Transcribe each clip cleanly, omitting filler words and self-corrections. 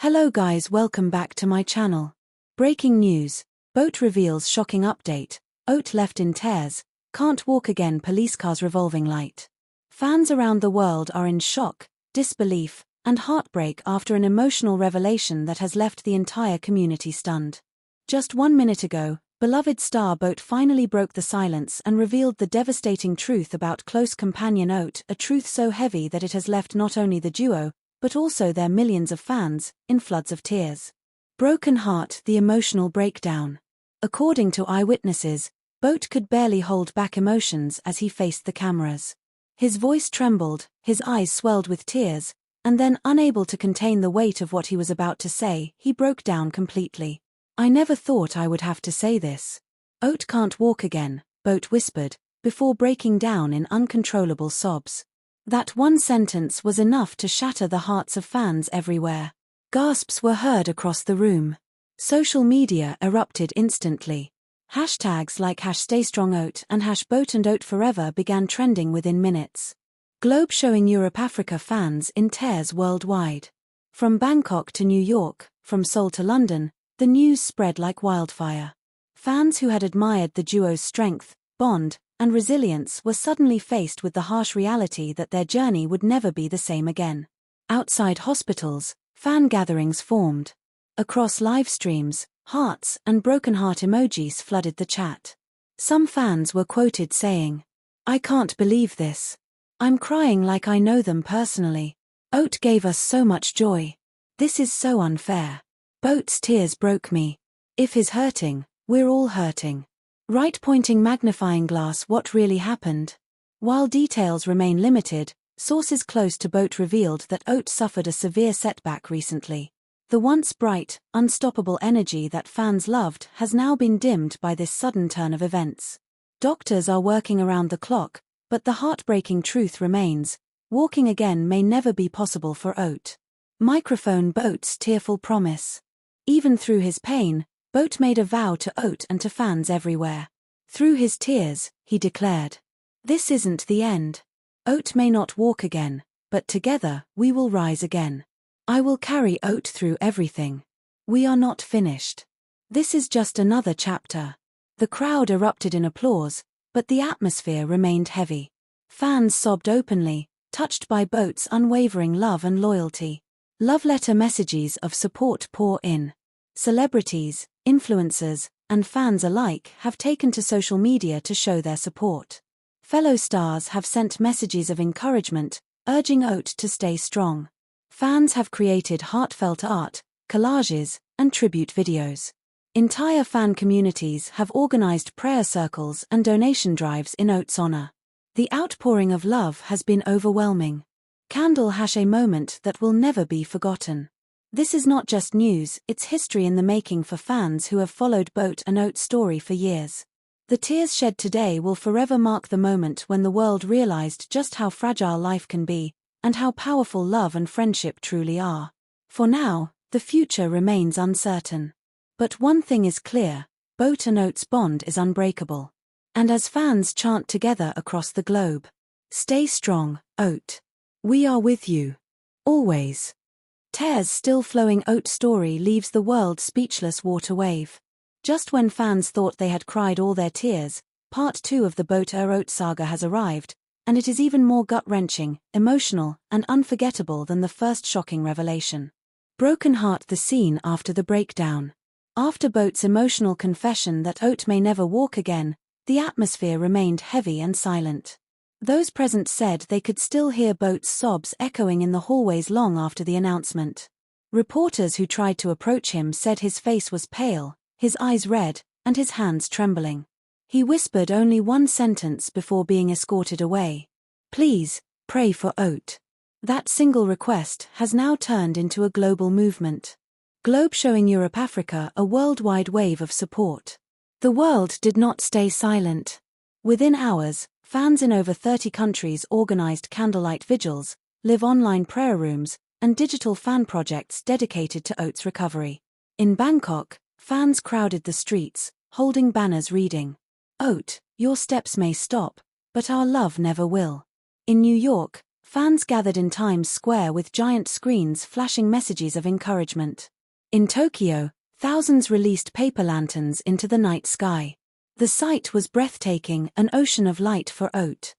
Hello guys, welcome back to my channel. Breaking news. Boat reveals shocking update. Oat left in tears. Can't walk again, police car's revolving light. Fans around the world are in shock, disbelief, and heartbreak after an emotional revelation that has left the entire community stunned. Just 1 minute ago, beloved star Boat finally broke the silence and revealed the devastating truth about close companion Oat, a truth so heavy that it has left not only the duo, but also their millions of fans, in floods of tears. Broken heart, the emotional breakdown. According to eyewitnesses, Boat could barely hold back emotions as he faced the cameras. His voice trembled, his eyes swelled with tears, and then, unable to contain the weight of what he was about to say, he broke down completely. "I never thought I would have to say this. Oat can't walk again," Boat whispered, before breaking down in uncontrollable sobs. That one sentence was enough to shatter the hearts of fans everywhere. Gasps were heard across the room. Social media erupted instantly. Hashtags like #StayStrongOat and #BoatandOatForever began trending within minutes. Globe showing Europe Africa fans in tears worldwide. From Bangkok to New York, from Seoul to London, the news spread like wildfire. Fans who had admired the duo's strength, bond, and resilience were suddenly faced with the harsh reality that their journey would never be the same again. Outside hospitals, fan gatherings formed. Across live streams, hearts and broken heart emojis flooded the chat. Some fans were quoted saying, "I can't believe this. I'm crying like I know them personally. Oat gave us so much joy. This is so unfair. Boat's tears broke me. If he's hurting, we're all hurting." Right, pointing magnifying glass what really happened. While details remain limited, sources close to Boat revealed that Oat suffered a severe setback recently. The once bright, unstoppable energy that fans loved has now been dimmed by this sudden turn of events. Doctors are working around the clock, but the heartbreaking truth remains: walking again may never be possible for Oat. Microphone Boat's tearful promise. Even through his pain, Boat made a vow to Oat and to fans everywhere. Through his tears, he declared, "This isn't the end. Oat may not walk again, but together, we will rise again. I will carry Oat through everything. We are not finished. This is just another chapter." The crowd erupted in applause, but the atmosphere remained heavy. Fans sobbed openly, touched by Boat's unwavering love and loyalty. Love letter messages of support pour in. Celebrities, influencers, and fans alike have taken to social media to show their support. Fellow stars have sent messages of encouragement, urging Oat to stay strong. Fans have created heartfelt art, collages, and tribute videos. Entire fan communities have organized prayer circles and donation drives in Oat's honor. The outpouring of love has been overwhelming. Candle # a moment that will never be forgotten. This is not just news, it's history in the making for fans who have followed Boat and Oat's story for years. The tears shed today will forever mark the moment when the world realized just how fragile life can be, and how powerful love and friendship truly are. For now, the future remains uncertain. But one thing is clear: Boat and Oat's bond is unbreakable. And as fans chant together across the globe, "Stay strong, Oat. We are with you. Always." Tears still flowing, Oat's story leaves the world speechless. Water wave. Just when fans thought they had cried all their tears, part 2 of the Boat Oat saga has arrived, and it is even more gut-wrenching, emotional, and unforgettable than the first shocking revelation. Broken heart, the scene after the breakdown. After Boat's emotional confession that Oat may never walk again, the atmosphere remained heavy and silent. Those present said they could still hear Boat's sobs echoing in the hallways long after the announcement. Reporters who tried to approach him said his face was pale, his eyes red, and his hands trembling. He whispered only one sentence before being escorted away: "Please, pray for Oat." That single request has now turned into a global movement. Globe showing Europe Africa a worldwide wave of support. The world did not stay silent. Within hours, fans in over 30 countries organized candlelight vigils, live online prayer rooms, and digital fan projects dedicated to Oat's recovery. In Bangkok, fans crowded the streets, holding banners reading, "Oat, your steps may stop, but our love never will." In New York, Fans gathered in Times Square with giant screens flashing messages of encouragement. In Tokyo, thousands released paper lanterns into the night sky. The sight was breathtaking, an ocean of light for Oat.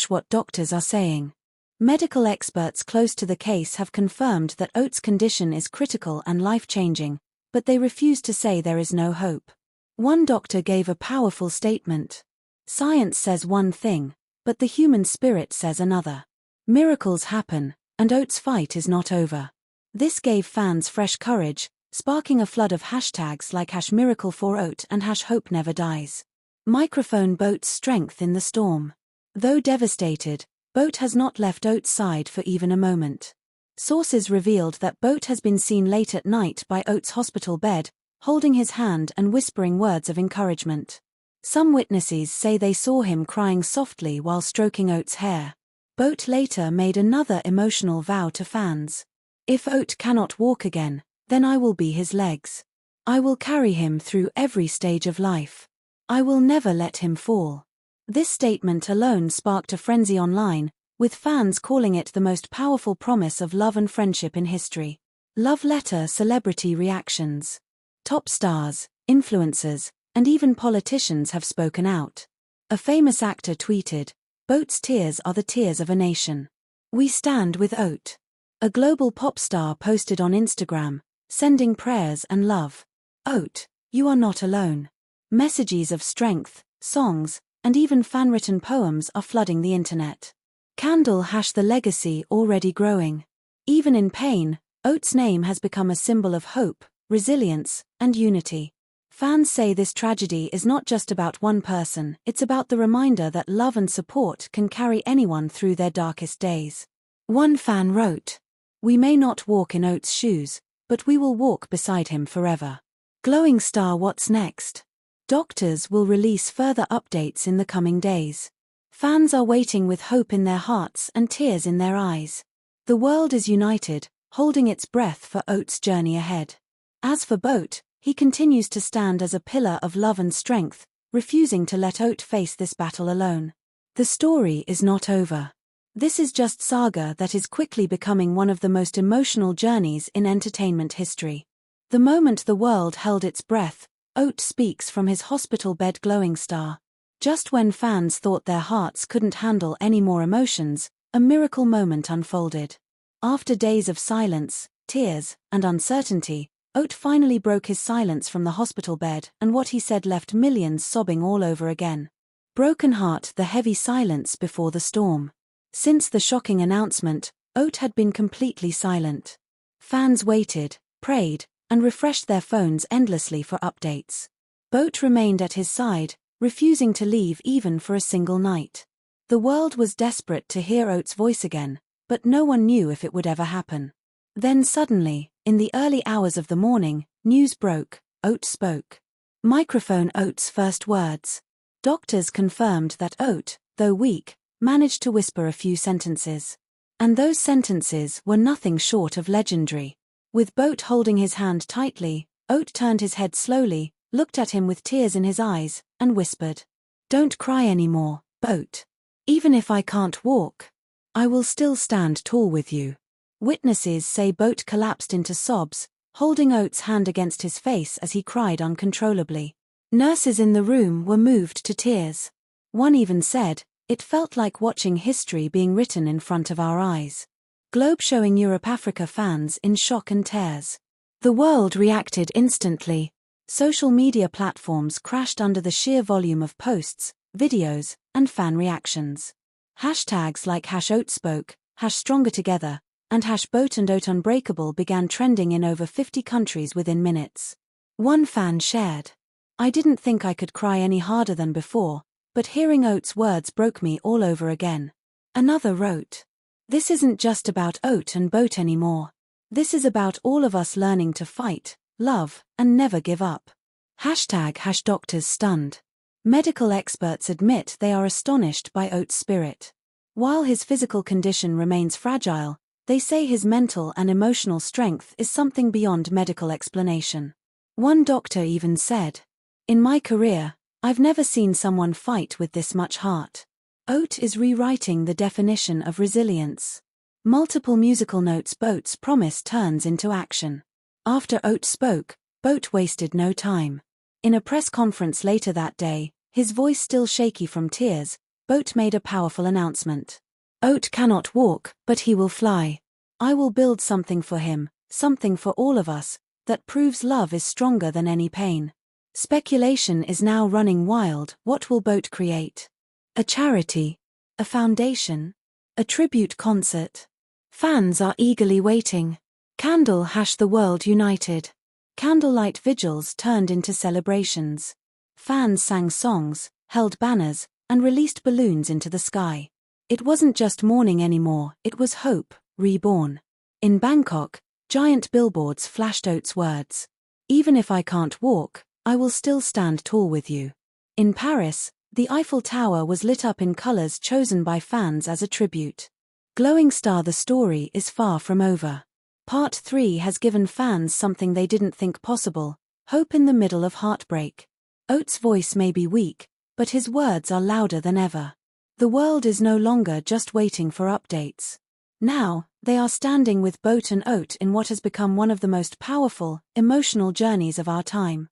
#what doctors are saying. Medical experts close to the case have confirmed that Oat's condition is critical and life-changing, but they refuse to say there is no hope. One doctor gave a powerful statement. Science says one thing, but the human spirit says another. Miracles happen, and Oat's fight is not over. This gave fans fresh courage, sparking a flood of hashtags like #miracle4oat and #hope never dies. Microphone Boat's strength in the storm. Though devastated, Boat has not left Oat's side for even a moment. Sources revealed that Boat has been seen late at night by Oat's hospital bed, holding his hand and whispering words of encouragement. Some witnesses say they saw him crying softly while stroking Oat's hair. Boat later made another emotional vow to fans. "If Oat cannot walk again, then I will be his legs. I will carry him through every stage of life. I will never let him fall." This statement alone sparked a frenzy online, with fans calling it the most powerful promise of love and friendship in history. Love letter celebrity reactions. Top stars, influencers, and even politicians have spoken out. A famous actor tweeted, "Boat's tears are the tears of a nation. We stand with Oat." A global pop star posted on Instagram, sending prayers and love. "Oat, you are not alone." Messages of strength, songs, and even fan-written poems are flooding the internet. Candle # the legacy already growing. Even in pain, Oat's name has become a symbol of hope, resilience, and unity. Fans say this tragedy is not just about one person, it's about the reminder that love and support can carry anyone through their darkest days. One fan wrote, "We may not walk in Oat's shoes, but we will walk beside him forever." Glowing star What's next? Doctors will release further updates in the coming days. Fans are waiting with hope in their hearts and tears in their eyes. The world is united, holding its breath for Oat's journey ahead. As for Boat, he continues to stand as a pillar of love and strength, refusing to let Oat face this battle alone. The story is not over. This is just saga that is quickly becoming one of the most emotional journeys in entertainment history. The moment the world held its breath, Oat speaks from his hospital bed glowing star. Just when fans thought their hearts couldn't handle any more emotions, a miracle moment unfolded. After days of silence, tears, and uncertainty, Oat finally broke his silence from the hospital bed, and what he said left millions sobbing all over again. Broken heart, the heavy silence before the storm. Since the shocking announcement, Oat had been completely silent. Fans waited, prayed, and refreshed their phones endlessly for updates. Boat remained at his side, refusing to leave even for a single night. The world was desperate to hear Oat's voice again, but no one knew if it would ever happen. Then suddenly, in the early hours of the morning, news broke. Oat spoke. Microphone Oat's first words. Doctors confirmed that Oat, though weak, managed to whisper a few sentences. And those sentences were nothing short of legendary. With Boat holding his hand tightly, Oat turned his head slowly, looked at him with tears in his eyes, and whispered, "Don't cry anymore, Boat. Even if I can't walk, I will still stand tall with you." Witnesses say Boat collapsed into sobs, holding Oat's hand against his face as he cried uncontrollably. Nurses in the room were moved to tears. One even said, "It felt like watching history being written in front of our eyes." Globe showing Europe-Africa fans in shock and tears. The world reacted instantly. Social media platforms crashed under the sheer volume of posts, videos, and fan reactions. Hashtags like #OatSpoke, #StrongerTogether, and #Boat and Oat Unbreakable began trending in over 50 countries within minutes. One fan shared, "I didn't think I could cry any harder than before, but hearing Oat's words broke me all over again." Another wrote, "This isn't just about Oat and Boat anymore. This is about all of us learning to fight, love, and never give up." #Doctors stunned. Medical experts admit they are astonished by Oat's spirit. While his physical condition remains fragile, they say his mental and emotional strength is something beyond medical explanation. One doctor even said, "In my career, I've never seen someone fight with this much heart." Oat is rewriting the definition of resilience. Multiple musical notes Boat's promise turns into action. After Oat spoke, Boat wasted no time. In a press conference later that day, his voice still shaky from tears, Boat made a powerful announcement. Oat cannot walk, but he will fly. I will build something for him, something for all of us, that proves love is stronger than any pain. Speculation is now running wild. What will Boat create? A charity? A foundation? A tribute concert? Fans are eagerly waiting. Candle # the world united. Candlelight vigils turned into celebrations. Fans sang songs, held banners, and released balloons into the sky. It wasn't just mourning anymore, it was hope, reborn. In Bangkok, giant billboards flashed Oat's words. Even if I can't walk, I will still stand tall with you. In Paris, the Eiffel Tower was lit up in colors chosen by fans as a tribute. Glowing Star. The story is far from over. Part 3 has given fans something they didn't think possible, hope in the middle of heartbreak. Oat's voice may be weak, but his words are louder than ever. The world is no longer just waiting for updates. Now, they are standing with Boat and Oat in what has become one of the most powerful, emotional journeys of our time.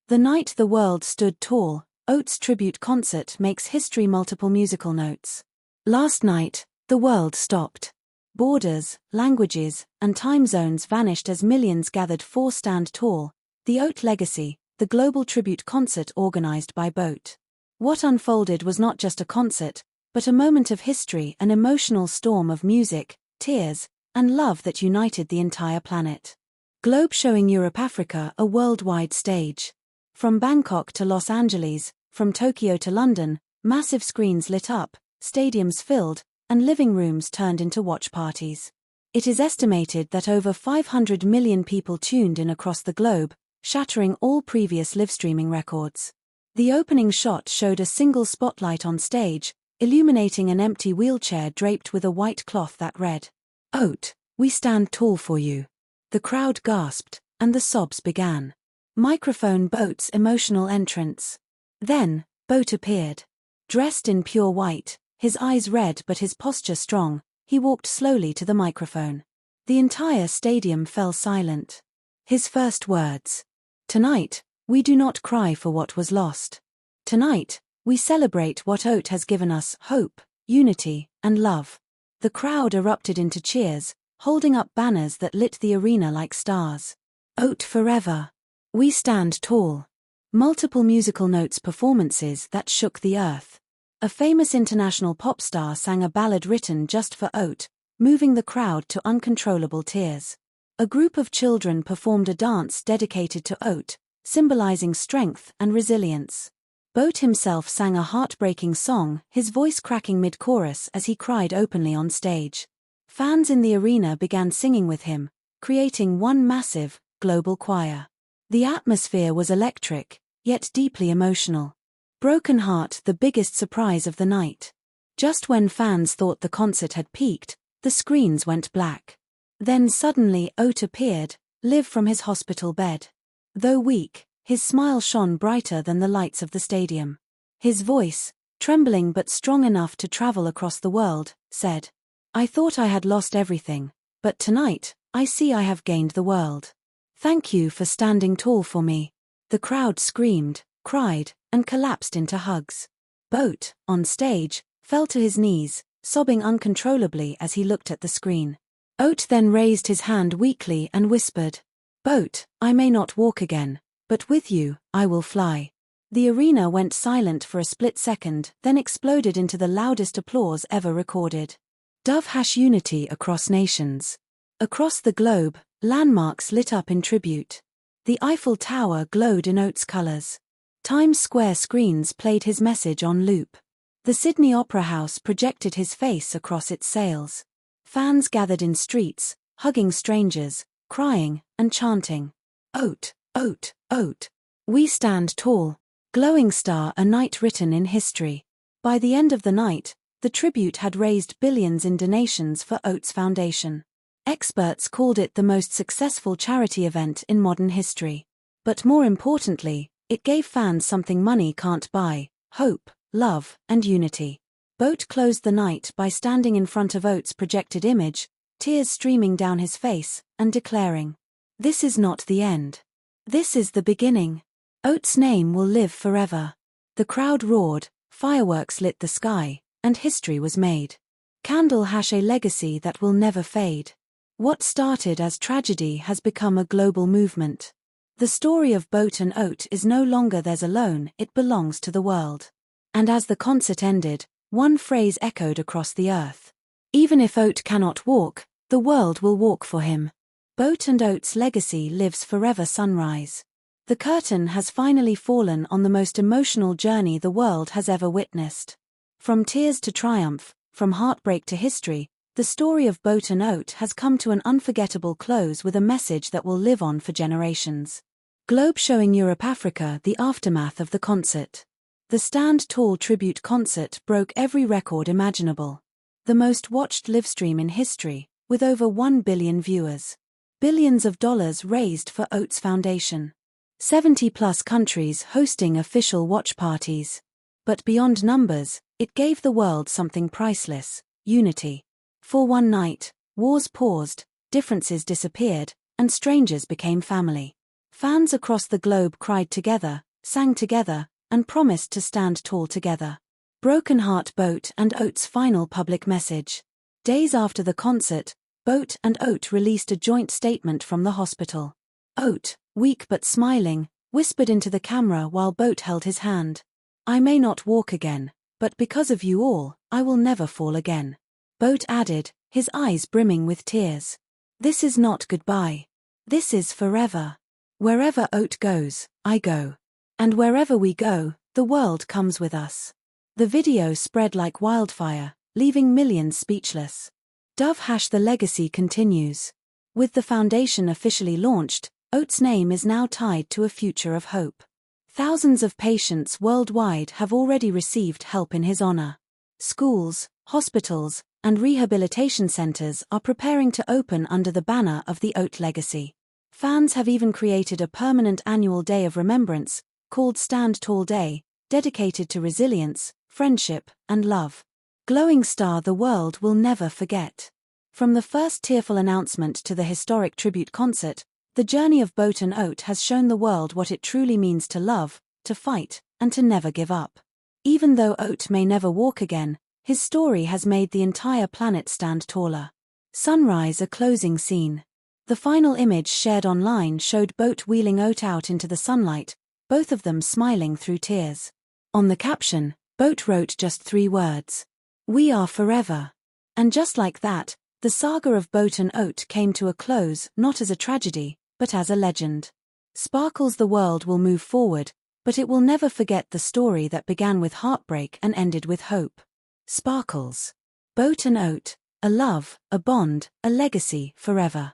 The night the world stood tall, Oat's tribute concert makes history. Multiple musical notes. Last night, the world stopped. Borders, languages, and time zones vanished as millions gathered for Stand Tall, the Oat Legacy, the global tribute concert organized by Boat. What unfolded was not just a concert, but a moment of history, an emotional storm of music, tears, and love that united the entire planet. Globe showing Europe-Africa a worldwide stage. From Bangkok to Los Angeles, from Tokyo to London, massive screens lit up, stadiums filled, and living rooms turned into watch parties. It is estimated that over 500 million people tuned in across the globe, shattering all previous live streaming records. The opening shot showed a single spotlight on stage, illuminating an empty wheelchair draped with a white cloth that read, "Oat, we stand tall for you." The crowd gasped, and the sobs began. Microphone. Boat's emotional entrance. Then, Boat appeared. Dressed in pure white, his eyes red but his posture strong, he walked slowly to the microphone. The entire stadium fell silent. His first words. Tonight, we do not cry for what was lost. Tonight, we celebrate what Oat has given us: hope, unity, and love. The crowd erupted into cheers, holding up banners that lit the arena like stars. Oat forever. We stand tall. Multiple musical notes performances that shook the earth. A famous international pop star sang a ballad written just for Oat, moving the crowd to uncontrollable tears. A group of children performed a dance dedicated to Oat, symbolizing strength and resilience. Boat himself sang a heartbreaking song, his voice cracking mid-chorus as he cried openly on stage. Fans in the arena began singing with him, creating one massive, global choir. The atmosphere was electric, yet deeply emotional. Broken Heart. The biggest surprise of the night. Just when fans thought the concert had peaked, the screens went black. Then suddenly Oat appeared, live from his hospital bed. Though weak, his smile shone brighter than the lights of the stadium. His voice, trembling but strong enough to travel across the world, said, "I thought I had lost everything, but tonight, I see I have gained the world. Thank you for standing tall for me." The crowd screamed, cried, and collapsed into hugs. Boat, on stage, fell to his knees, sobbing uncontrollably as he looked at the screen. Oat then raised his hand weakly and whispered, "Boat, I may not walk again, but with you, I will fly." The arena went silent for a split second, then exploded into the loudest applause ever recorded. Dove # unity across nations. Across the globe, landmarks lit up in tribute. The Eiffel Tower glowed in Oat's colors. Times Square screens played his message on loop. The Sydney Opera House projected his face across its sails. Fans gathered in streets, hugging strangers, crying, and chanting, "Oat, Oat, Oat. We stand tall." Glowing Star. A night written in history. By the end of the night, the tribute had raised billions in donations for Oat's foundation. Experts called it the most successful charity event in modern history. But more importantly, it gave fans something money can't buy: hope, love, and unity. Boat closed the night by standing in front of Oat's projected image, tears streaming down his face, and declaring, "This is not the end. This is the beginning. Oat's name will live forever." The crowd roared, fireworks lit the sky, and history was made. Candle hash a legacy that will never fade. What started as tragedy has become a global movement. The story of Boat and Oat is no longer theirs alone, it belongs to the world. And as the concert ended, one phrase echoed across the earth. Even if Oat cannot walk, the world will walk for him. Boat and Oat's legacy lives forever. Sunrise. The curtain has finally fallen on the most emotional journey the world has ever witnessed. From tears to triumph, from heartbreak to history, the story of Boat and Oat has come to an unforgettable close with a message that will live on for generations. Globe showing Europe Africa the aftermath of the concert. The Stand Tall tribute concert broke every record imaginable. The most watched livestream in history, with over 1 billion viewers. Billions of dollars raised for Oat's Foundation. 70+ countries hosting official watch parties. But beyond numbers, it gave the world something priceless: unity. For one night, wars paused, differences disappeared, and strangers became family. Fans across the globe cried together, sang together, and promised to stand tall together. Broken Heart. Boat and Oat's final public message. Days after the concert, Boat and Oat released a joint statement from the hospital. Oat, weak but smiling, whispered into the camera while Boat held his hand. "I may not walk again, but because of you all, I will never fall again." Boat added, his eyes brimming with tears, "This is not goodbye. This is forever. Wherever Oat goes, I go. And wherever we go, the world comes with us." The video spread like wildfire, leaving millions speechless. Dove hash. The legacy continues. With the foundation officially launched, Oat's name is now tied to a future of hope. Thousands of patients worldwide have already received help in his honor. Schools, hospitals, and rehabilitation centers are preparing to open under the banner of the Oat legacy. Fans have even created a permanent annual day of remembrance, called Stand Tall Day, dedicated to resilience, friendship, and love. Glowing star the world will never forget. From the first tearful announcement to the historic tribute concert, the journey of Boat and Oat has shown the world what it truly means to love, to fight, and to never give up. Even though Oat may never walk again, his story has made the entire planet stand taller. Sunrise. A closing scene. The final image shared online showed Boat wheeling Oat out into the sunlight, both of them smiling through tears. On the caption, Boat wrote just 3 words: "We are forever." And just like that, the saga of Boat and Oat came to a close, not as a tragedy, but as a legend. Sparkles. The world will move forward, but it will never forget the story that began with heartbreak and ended with hope. Sparkles. Boat and Oat, a love, a bond, a legacy forever.